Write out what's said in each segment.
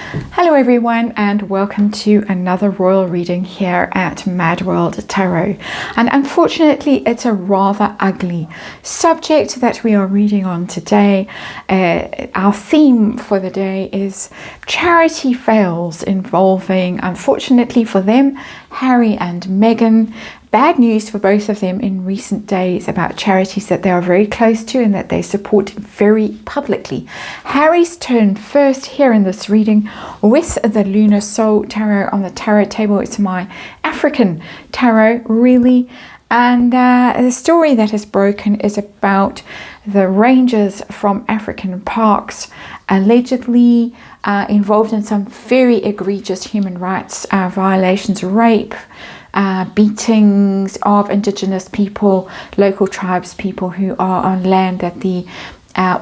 Hello everyone, and welcome to another royal reading here at MadWorldTarot. And unfortunately, it's a rather ugly subject that we are reading on today. Our theme for the day is charity fails involving, unfortunately for them, Harry and Meghan. Bad news for both of them in recent days about charities that they are very close to and that they support very publicly. Harry's turn first here in this reading with the Lunar Soul Tarot on the tarot table. It's my African tarot, really. And the story that is broken is about the rangers from African parks allegedly involved in some very egregious human rights violations, rape, beatings of indigenous people, local tribes people who are on land that the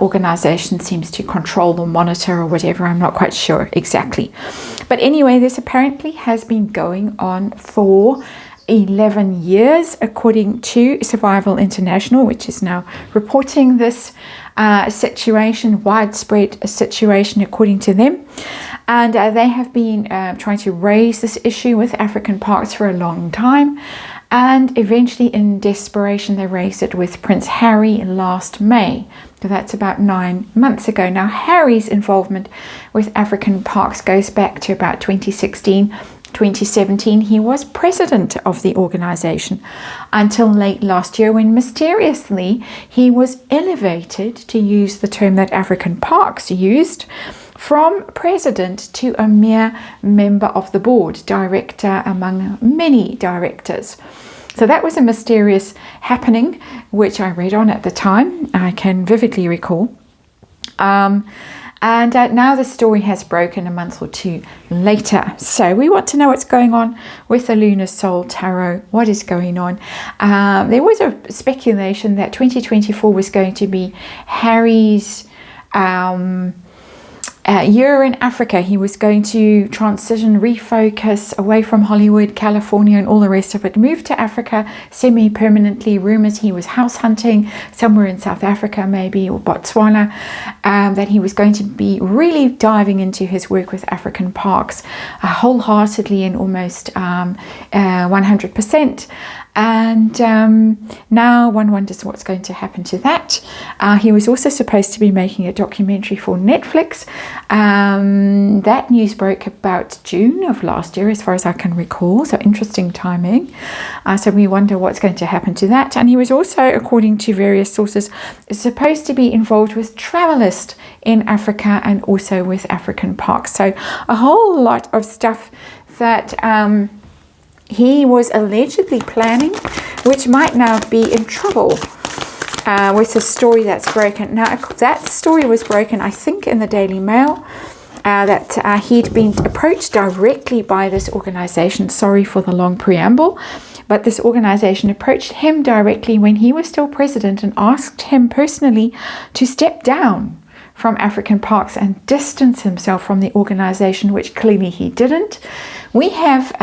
organization seems to control or monitor or whatever. I'm not quite sure exactly. But anyway, this apparently has been going on for 11 years, according to Survival International, which is now reporting this situation, widespread situation according to them. And they have been trying to raise this issue with African parks for a long time. And eventually, in desperation, they raised it with Prince Harry last May. So that's about 9 months ago. Now, Harry's involvement with African parks goes back to about 2016. 2017, he was president of the organization until late last year, when mysteriously he was elevated, to use the term that African Parks used, from president to a mere member of the board, director among many directors. So that was a mysterious happening, which I read on at the time. I can vividly recall. And now the story has broken a month or two later. So we want to know what's going on with the Lunar Soul Tarot. What is going on? There was a speculation that 2024 was going to be Harry's year in Africa. He was going to transition, refocus away from Hollywood, California, and all the rest of it. Move to Africa semi-permanently. Rumors he was house hunting somewhere in South Africa, maybe, or Botswana. That he was going to be really diving into his work with African parks wholeheartedly and almost 100%. And now one wonders what's going to happen to that. He was also supposed to be making a documentary for Netflix. That news broke about June of last year, as far as I can recall. So interesting timing. So we wonder what's going to happen to that. And he was also, according to various sources, supposed to be involved with Travelist in Africa and also with African parks. So a whole lot of stuff that he was allegedly planning, which might now be in trouble with the story that's broken. Now, that story was broken, I think, in the Daily Mail, that he'd been approached directly by this organization. Sorry for the long preamble, but this organization approached him directly when he was still president and asked him personally to step down from African parks and distance himself from the organization, which clearly he didn't. We have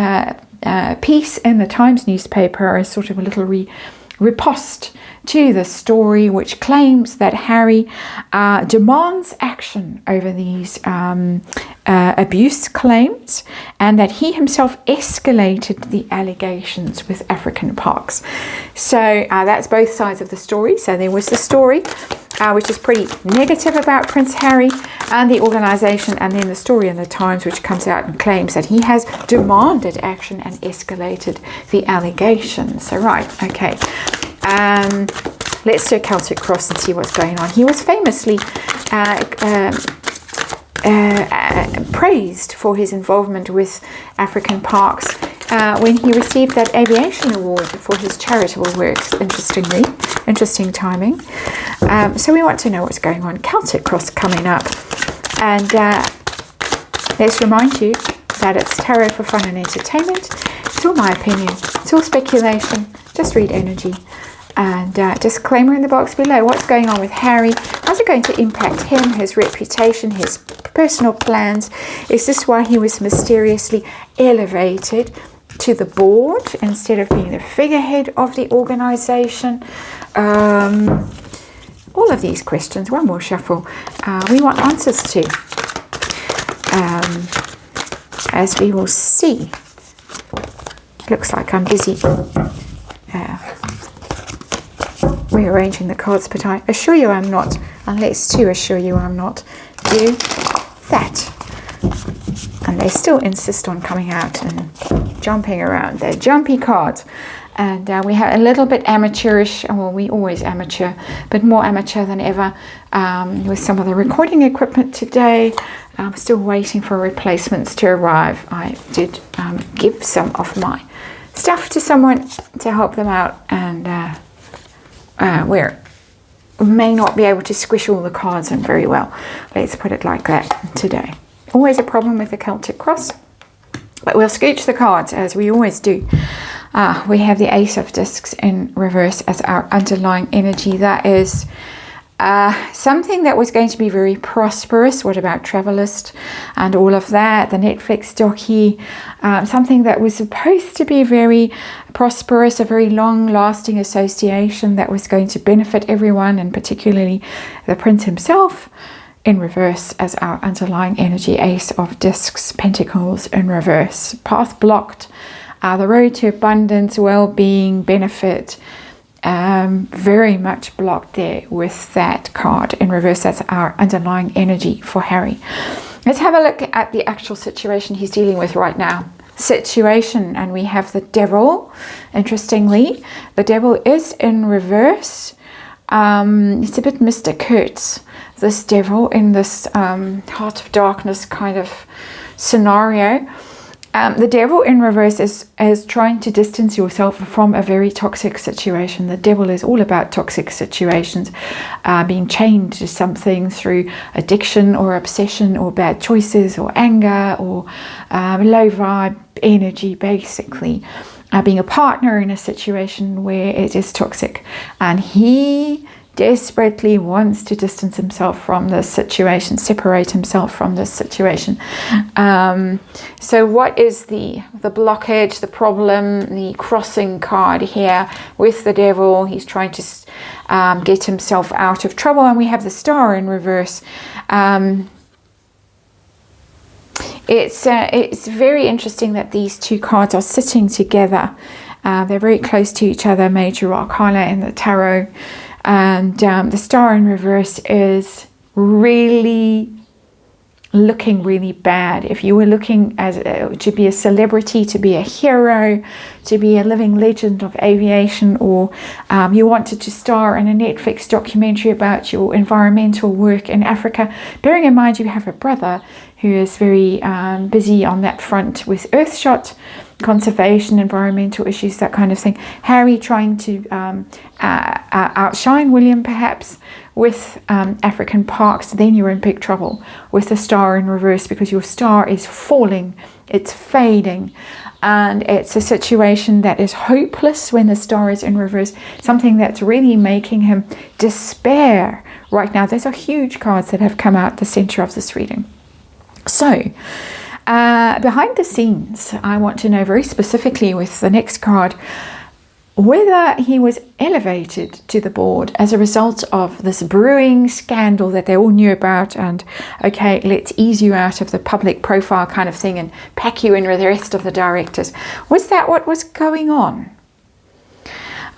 piece in the Times newspaper, a sort of a little riposte to the story, which claims that Harry demands action over these abuse claims, and that he himself escalated the allegations with African parks. So that's both sides of the story. So there was the story, which is pretty negative about Prince Harry and the organization, and then the story in the Times, which comes out and claims that he has demanded action and escalated the allegations. So right, okay, let's do a Celtic cross and see what's going on. He was famously praised for his involvement with African parks when he received that aviation award for his charitable work. Interesting timing. So we want to know what's going on. Celtic cross coming up, and let's remind you that it's tarot for fun and entertainment. It's all my opinion, it's all speculation. Just read energy. And disclaimer in the box below. What's going on with Harry? How's it going to impact him, his reputation, his personal plans? Is this why he was mysteriously elevated to the board instead of being the figurehead of the organization? All of these questions. One more shuffle. We want answers to. as we will see. Looks like I'm busy rearranging the cards, but I assure you I'm not, unless to assure you I'm not, do that. And they still insist on coming out and jumping around. They're jumpy cards. And we have a little bit amateurish, well, we always amateur, but more amateur than ever with some of the recording equipment today. I'm still waiting for replacements to arrive. I did give some of my stuff to someone to help them out, and we may not be able to squish all the cards in very well. Let's put it like that today. Always a problem with the Celtic cross, but we'll scooch the cards as we always do. We have the Ace of Discs in reverse as our underlying energy. That is something that was going to be very prosperous. What about Travelist and all of that? The Netflix docu, something that was supposed to be very prosperous, a very long-lasting association that was going to benefit everyone, and particularly the Prince himself, in reverse as our underlying energy. Ace of Discs, Pentacles in reverse. Path blocked. The road to abundance, well-being, benefit, very much blocked there with that card in reverse. That's our underlying energy for Harry. Let's have a look at the actual situation he's dealing with right now. Situation, and we have the Devil. Interestingly, the Devil is in reverse. It's a bit Mr. Kurtz, this Devil, in this Heart of Darkness kind of scenario. The Devil in reverse is trying to distance yourself from a very toxic situation. The Devil is all about toxic situations, being chained to something through addiction or obsession or bad choices or anger or low vibe energy, basically. Being a partner in a situation where it is toxic. And he desperately wants to distance himself from this situation, separate himself from this situation. So what is the blockage, the problem, the crossing card here with the Devil? He's trying to get himself out of trouble, and we have the Star in reverse. It's very interesting that these two cards are sitting together. They're very close to each other, major arcana in the tarot. And the Star in reverse is really looking really bad. If you were looking as to be a celebrity, to be a hero, to be a living legend of aviation, or you wanted to star in a Netflix documentary about your environmental work in Africa, bearing in mind you have a brother who is very busy on that front with Earthshot, conservation, environmental issues, that kind of thing. Harry trying to outshine William perhaps with African parks, then you're in big trouble with the Star in reverse, because your star is falling, it's fading, and it's a situation that is hopeless when the Star is in reverse, something that's really making him despair right now. Those are huge cards that have come out the center of this reading. So behind the scenes, I want to know very specifically with the next card whether he was elevated to the board as a result of this brewing scandal that they all knew about, and okay, let's ease you out of the public profile kind of thing and pack you in with the rest of the directors. Was that what was going on?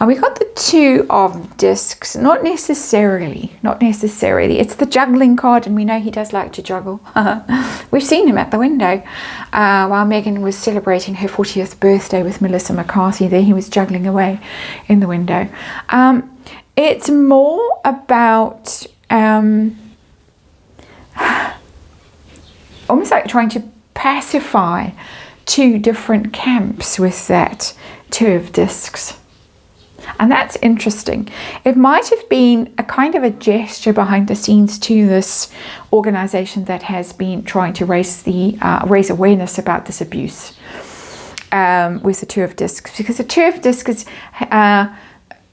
And we got the Two of Discs. Not necessarily. It's the juggling card, and we know he does like to juggle. We've seen him at the window while Megan was celebrating her 40th birthday with Melissa McCarthy. There he was juggling away in the window. It's more about almost like trying to pacify two different camps with that Two of Discs. And that's interesting. It might have been a kind of a gesture behind the scenes to this organization that has been trying to raise awareness about this abuse with the Two of Discs, because the Two of Discs is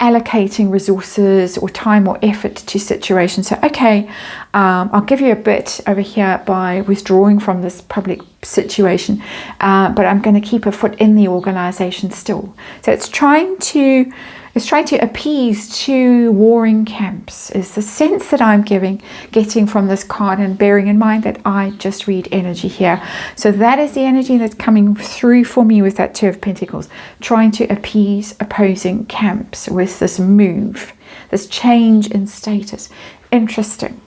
allocating resources or time or effort to situations. So, okay, I'll give you a bit over here by withdrawing from this public situation, but I'm going to keep a foot in the organization still. So it's trying to is trying to appease two warring camps, is the sense that I'm getting from this card, and bearing in mind that I just read energy here. So that is the energy that's coming through for me with that Two of Pentacles, trying to appease opposing camps with this move, this change in status. Interesting.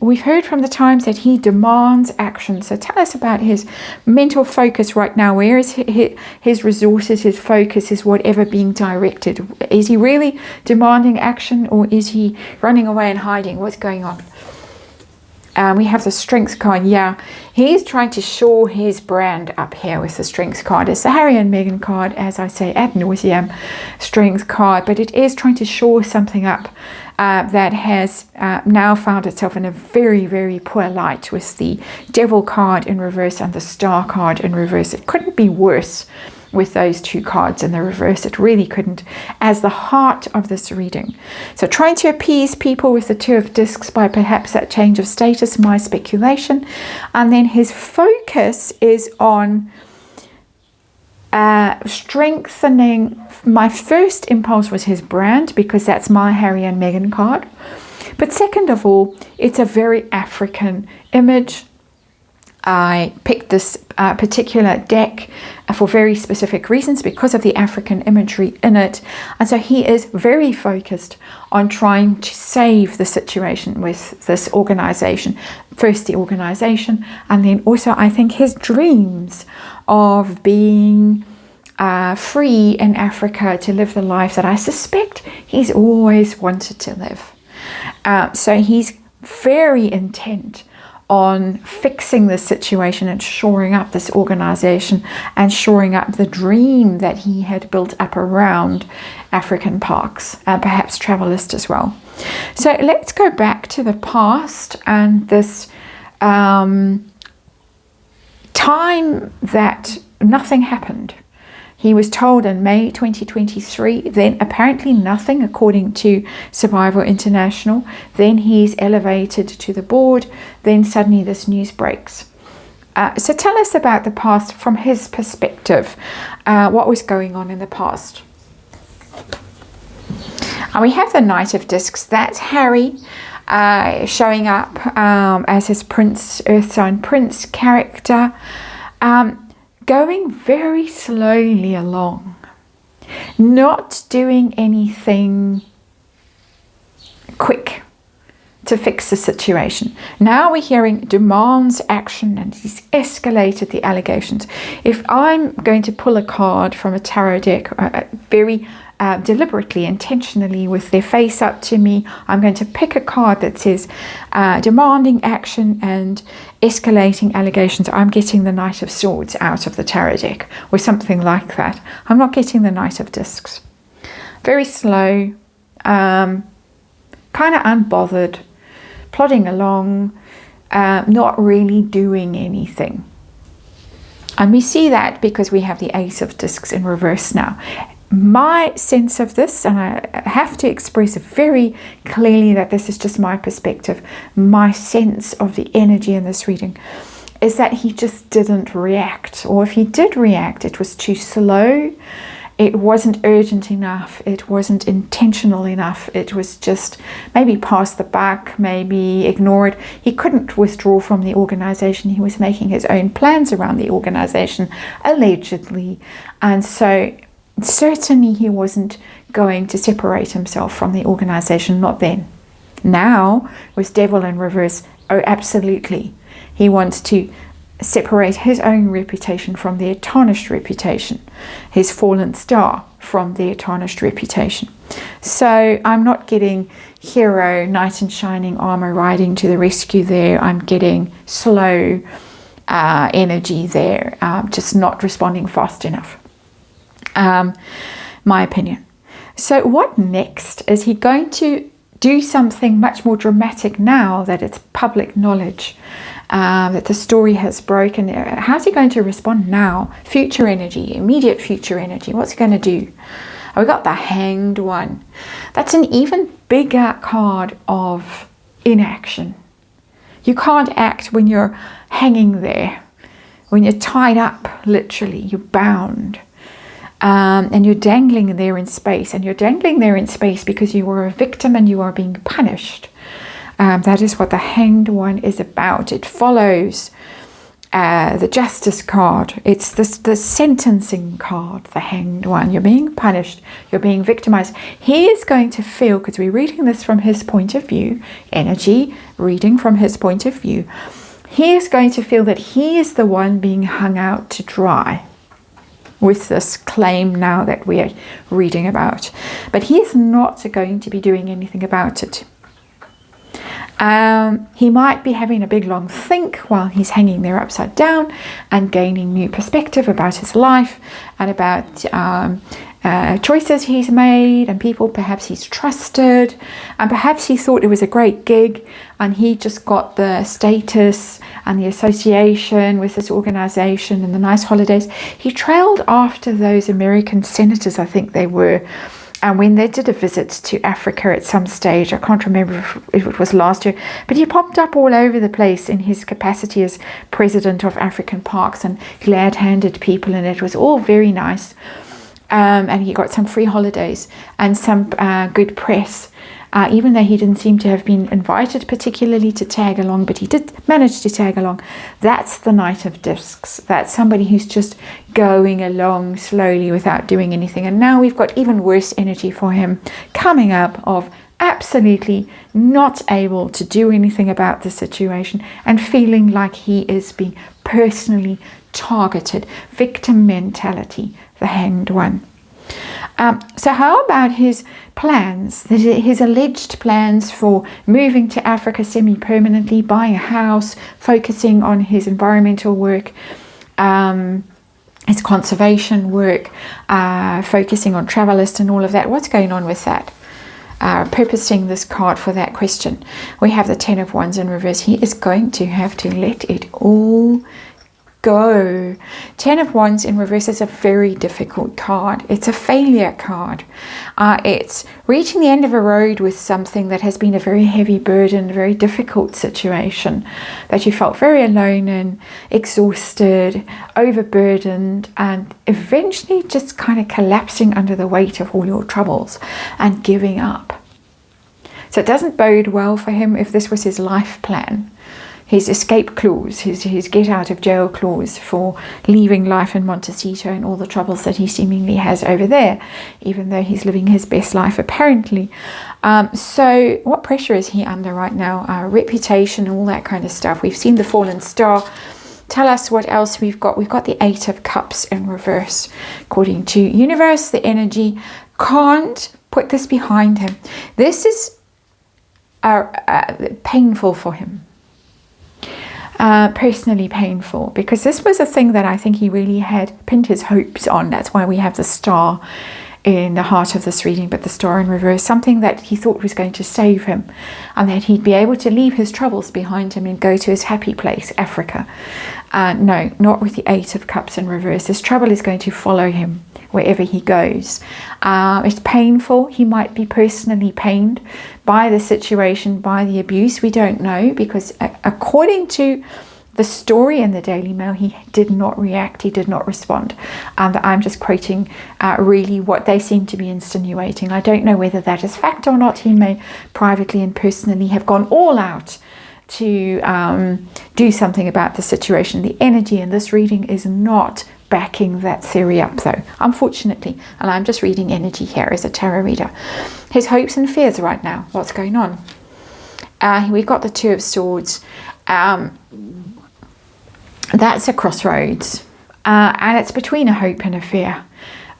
We've heard from the times that he demands action. So tell us about his mental focus right now. Where is his resources, his focus, his whatever being directed? Is he really demanding action, or is he running away and hiding? What's going on? We have the Strength card. Yeah, he's trying to shore his brand up here with the Strength card. It's the Harry and Meghan card, as I say, ad nauseam, Strength card. But it is trying to shore something up that has now found itself in a very, very poor light with the Devil card in reverse and the Star card in reverse. It couldn't be worse with those two cards in the reverse. It really couldn't, as the heart of this reading. So trying to appease people with the Two of Discs by perhaps that change of status, my speculation. And then his focus is on strengthening. My first impulse was his brand, because that's my Harry and Meghan card. But second of all, it's a very African image. I picked this particular deck for very specific reasons because of the African imagery in it. And so he is very focused on trying to save the situation with this organization. First the organization, and then also I think his dreams of being free in Africa to live the life that I suspect he's always wanted to live. So he's very intent on fixing this situation and shoring up this organization and shoring up the dream that he had built up around African parks, and perhaps Travelist as well. So let's go back to the past and this time that nothing happened. He was told in May 2023, then apparently nothing, according to Survival International. Then he's elevated to the board. Then suddenly this news breaks. So tell us about the past from his perspective. What was going on in the past? And we have the Knight of Discs. That's Harry showing up as his prince, Earth Sign Prince character. Going very slowly along, not doing anything quick to fix the situation. Now we're hearing demands action, and he's escalated the allegations. If I'm going to pull a card from a tarot deck very deliberately, intentionally, with their face up to me, I'm going to pick a card that says demanding action and escalating allegations. I'm getting the Knight of Swords out of the tarot deck, or something like that. I'm not getting the Knight of Discs. Very slow, kind of unbothered, plodding along, not really doing anything. And we see that because we have the Ace of Discs in reverse now. My sense of this, and I have to express very clearly that this is just my perspective, my sense of the energy in this reading, is that he just didn't react. Or if he did react, it was too slow. It wasn't urgent enough. It wasn't intentional enough. It was just maybe pass the buck, maybe ignore it. He couldn't withdraw from the organization. He was making his own plans around the organization, allegedly. And so certainly he wasn't going to separate himself from the organization, not then. Now, with Devil in reverse, oh, absolutely. He wants to separate his own reputation from their tarnished reputation, his fallen star from their tarnished reputation. So I'm not getting hero, knight in shining armor riding to the rescue there. I'm getting slow energy there, just not responding fast enough. My opinion. So what next? Is he going to do something much more dramatic now that it's public knowledge, that the story has broken? How's he going to respond now? Future energy, immediate future energy. What's he going to do? We got the Hanged One. That's an even bigger card of inaction. You can't act when you're hanging there, when you're tied up, literally, you're bound. and you're dangling there in space, and you're dangling there in space because you were a victim and you are being punished. That is what the Hanged One is about. It follows the Justice card. It's the sentencing card, the Hanged One. You're being punished. You're being victimized. He is going to feel, because we're reading this from his point of view, energy reading from his point of view, he is going to feel that he is the one being hung out to dry with this claim now that we are reading about. But he is not going to be doing anything about it. He might be having a big long think while he's hanging there upside down and gaining new perspective about his life and about choices he's made and people perhaps he's trusted, and perhaps he thought it was a great gig and he just got the status and the association with this organization and the nice holidays. He trailed after those American senators, I think they were, and when they did a visit to Africa at some stage, I can't remember if it was last year, but he popped up all over the place in his capacity as president of African Parks and glad-handed people, and it was all very nice. And he got some free holidays and some good press, even though he didn't seem to have been invited particularly to tag along, but he did manage to tag along. That's the Knight of Discs. That's somebody who's just going along slowly without doing anything. And now we've got even worse energy for him coming up of absolutely not able to do anything about the situation and feeling like he is being personally targeted. Victim mentality, the Hanged One. So how about his plans, his alleged plans for moving to Africa semi-permanently, buying a house, focusing on his environmental work, his conservation work, focusing on Travelist and all of that? What's going on with that? Purposing this card for that question. We have the Ten of Wands in reverse. He is going to have to let it all go. Ten of Wands in reverse is a very difficult card. It's a failure card. It's reaching the end of a road with something that has been a very heavy burden, a very difficult situation that you felt very alone in, exhausted, overburdened, and eventually just kind of collapsing under the weight of all your troubles and giving up. So it doesn't bode well for him if this was his life plan. His escape clause, his get out of jail clause for leaving life in Montecito and all the troubles that he seemingly has over there, even though he's living his best life apparently. So what pressure is he under right now? Reputation and all that kind of stuff. We've seen the fallen star. Tell us what else we've got. We've got the Eight of Cups in reverse. According to universe, the energy can't put this behind him. This is painful for him. Personally painful, because this was a thing that I think he really had pinned his hopes on. That's why we have the star in the heart of this reading, but the star in reverse, something that he thought was going to save him and that he'd be able to leave his troubles behind him and go to his happy place, Africa. No, not with the Eight of Cups in reverse. This trouble is going to follow him wherever he goes. It's painful. He might be personally pained by the situation, by the abuse. We don't know, because according to the story in the Daily Mail, he did not react, he did not respond. And I'm just quoting really what they seem to be insinuating. I don't know whether that is fact or not. He may privately and personally have gone all out to do something about the situation. The energy in this reading is not backing that theory up though, unfortunately. And I'm just reading energy here as a tarot reader. His hopes and fears right now. What's going on? We've got the Two of Swords. That's a crossroads, and it's between a hope and a fear.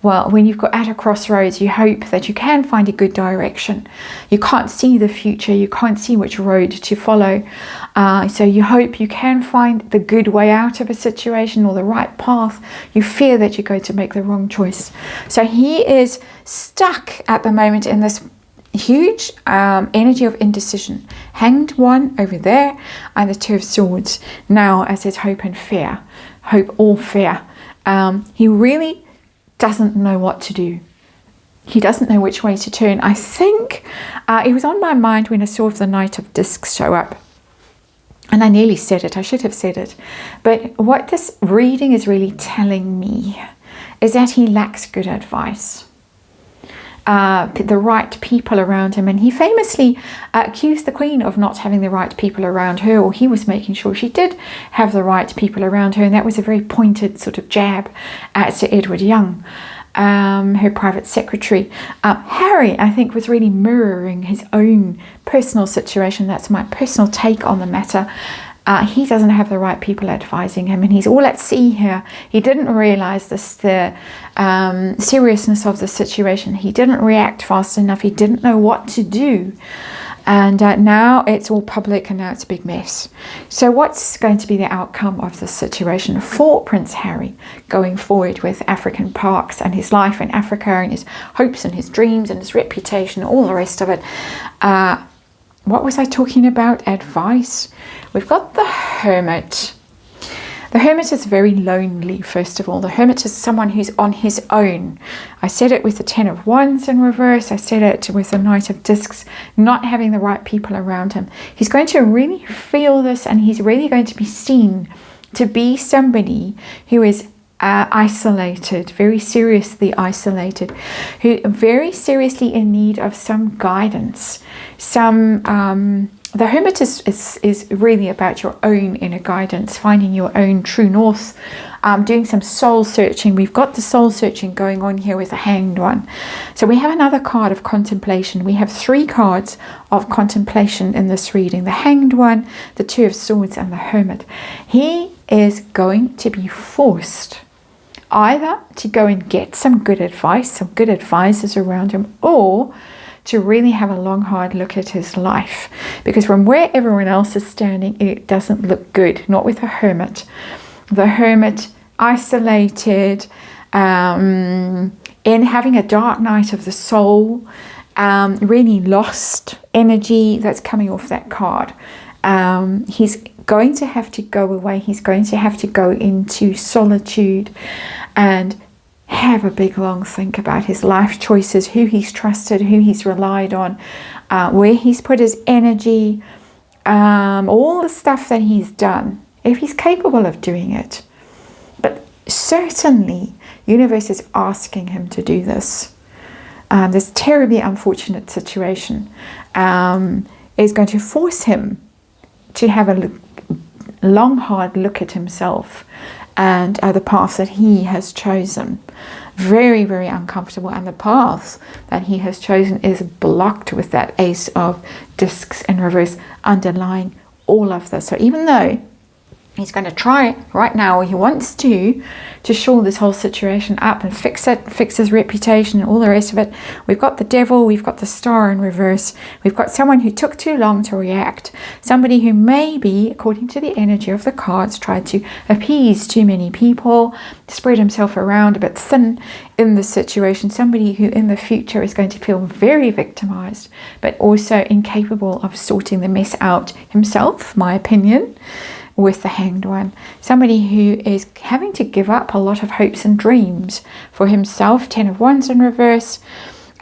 Well, when you've got at a crossroads, you hope that you can find a good direction. You can't see the future, you can't see which road to follow. So you hope you can find the good way out of a situation or the right path. You fear that you're going to make the wrong choice. So he is stuck at the moment in this huge energy of indecision. Hanged One over there and the Two of Swords now as his hope and fear. Hope or fear. He really doesn't know what to do. He doesn't know which way to turn. I think it was on my mind when I saw the Knight of Discs show up. And I nearly said it. I should have said it. But what this reading is really telling me is that he lacks good advice. The right people around him, and he famously accused the Queen of not having the right people around her, or he was making sure she did have the right people around her, and that was a very pointed sort of jab at Sir Edward Young, her private secretary. Harry, I think, was really mirroring his own personal situation. That's my personal take on the matter. He doesn't have the right people advising him, and he's all at sea here. He didn't realize the seriousness of the situation. He didn't react fast enough. He didn't know what to do. And now it's all public, and now it's a big mess. So what's going to be the outcome of this situation for Prince Harry going forward with African parks and his life in Africa and his hopes and his dreams and his reputation, all the rest of it? What was I talking about? Advice. We've got the Hermit. The Hermit is very lonely, first of all. The Hermit is someone who's on his own. I said it with the Ten of Wands in reverse. I said it with the Knight of Discs, not having the right people around him. He's going to really feel this, and he's really going to be seen to be somebody who is isolated, very seriously isolated, who are very seriously in need of some guidance. The Hermit is really about your own inner guidance, finding your own true north, doing some soul searching. We've got the soul searching going on here with the Hanged One. So we have another card of contemplation. We have 3 cards of contemplation in this reading: the Hanged One, the Two of Swords, and the Hermit. He is going to be forced either to go and get some good advice, some good advisors around him, or to really have a long, hard look at his life. Because from where everyone else is standing, it doesn't look good. Not with the Hermit. The Hermit, isolated, in having a dark night of the soul, really lost energy. That's coming off that card. He's going to have to go away. He's going to have to go into solitude and have a big long think about his life choices, who he's trusted, who he's relied on, where he's put his energy, all the stuff that he's done, if he's capable of doing it. But certainly universe is asking him to do this. This terribly unfortunate situation is going to force him to have a long, hard look at himself and the path that he has chosen. Very, very uncomfortable. And the path that he has chosen is blocked with that Ace of Discs in reverse underlying all of this. So even though he's going to try right now, or he wants to shore this whole situation up and fix it, fix his reputation and all the rest of it. We've got the Devil, we've got the Star in reverse. We've got someone who took too long to react. Somebody who maybe, according to the energy of the cards, tried to appease too many people, spread himself around a bit thin in the situation. Somebody who in the future is going to feel very victimized, but also incapable of sorting the mess out himself, my opinion, with the Hanged One. Somebody who is having to give up a lot of hopes and dreams for himself. 10 of Wands in reverse,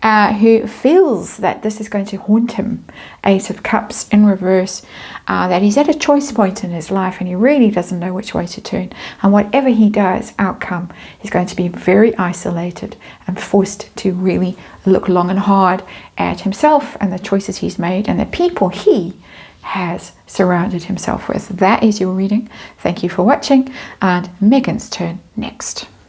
who feels that this is going to haunt him. Ace of Cups in reverse, that he's at a choice point in his life and he really doesn't know which way to turn. And whatever he does, outcome, he's going to be very isolated and forced to really look long and hard at himself and the choices he's made and the people he has surrounded himself with. That is your reading. Thank you for watching, and Megan's turn next.